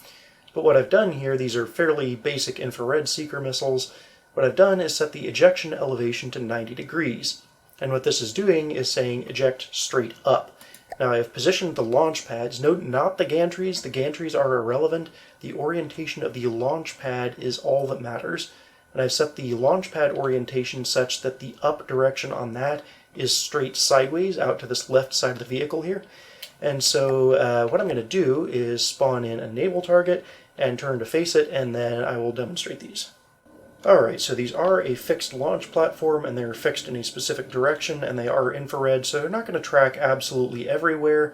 But what I've done here, these are fairly basic infrared seeker missiles. What I've done is set the ejection elevation to 90 degrees. And what this is doing is saying eject straight up. Now I've positioned the launch pads. Note, not the gantries. The gantries are irrelevant. The orientation of the launch pad is all that matters. And I've set the launch pad orientation such that the up direction on that is straight sideways out to this left side of the vehicle here. And so what I'm going to do is spawn in a naval target and turn to face it, and then I will demonstrate these. Alright, so these are a fixed launch platform, and they're fixed in a specific direction, and they are infrared, so they're not going to track absolutely everywhere.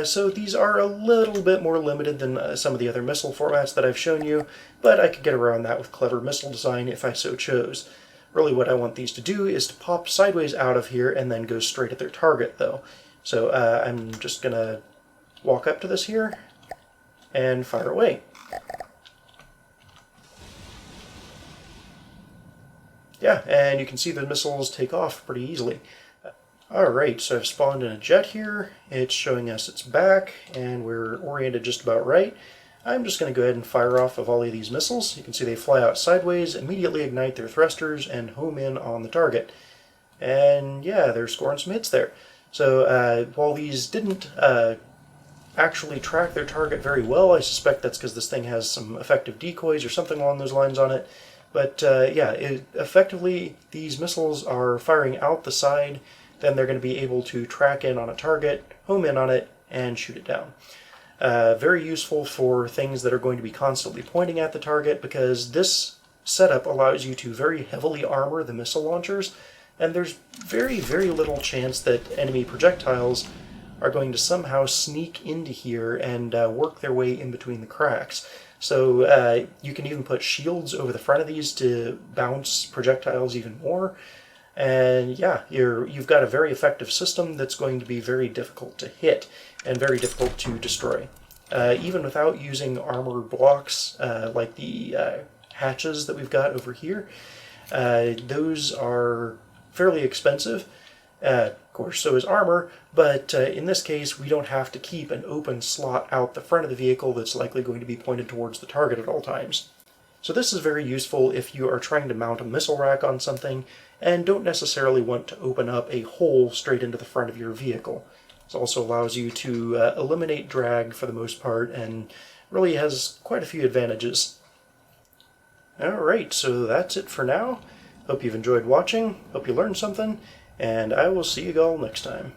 So these are a little bit more limited than some of the other missile formats that I've shown you, but I could get around that with clever missile design if I so chose. Really what I want these to do is to pop sideways out of here and then go straight at their target, though. So I'm just going to walk up to this here and fire away. Yeah, and you can see the missiles take off pretty easily. Alright, so I've spawned in a jet here. It's showing us its back, and we're oriented just about right. I'm just going to go ahead and fire off a volley of these missiles. You can see they fly out sideways, immediately ignite their thrusters, and home in on the target. And yeah, they're scoring some hits there. So while these didn't actually track their target very well, I suspect that's because this thing has some effective decoys or something along those lines on it. But yeah, effectively these missiles are firing out the side, then they're going to be able to track in on a target, home in on it, and shoot it down. Very useful for things that are going to be constantly pointing at the target, because this setup allows you to very heavily armor the missile launchers, and there's very, very little chance that enemy projectiles are going to somehow sneak into here and work their way in between the cracks. So you can even put shields over the front of these to bounce projectiles even more. And yeah, you've got a very effective system that's going to be very difficult to hit and very difficult to destroy. Even without using armor blocks like the hatches that we've got over here, those are fairly expensive. Of course, so is armor, but in this case, we don't have to keep an open slot out the front of the vehicle that's likely going to be pointed towards the target at all times. So this is very useful if you are trying to mount a missile rack on something and don't necessarily want to open up a hole straight into the front of your vehicle. This also allows you to eliminate drag for the most part, and really has quite a few advantages. Alright, so that's it for now. Hope you've enjoyed watching, hope you learned something, and I will see you all next time.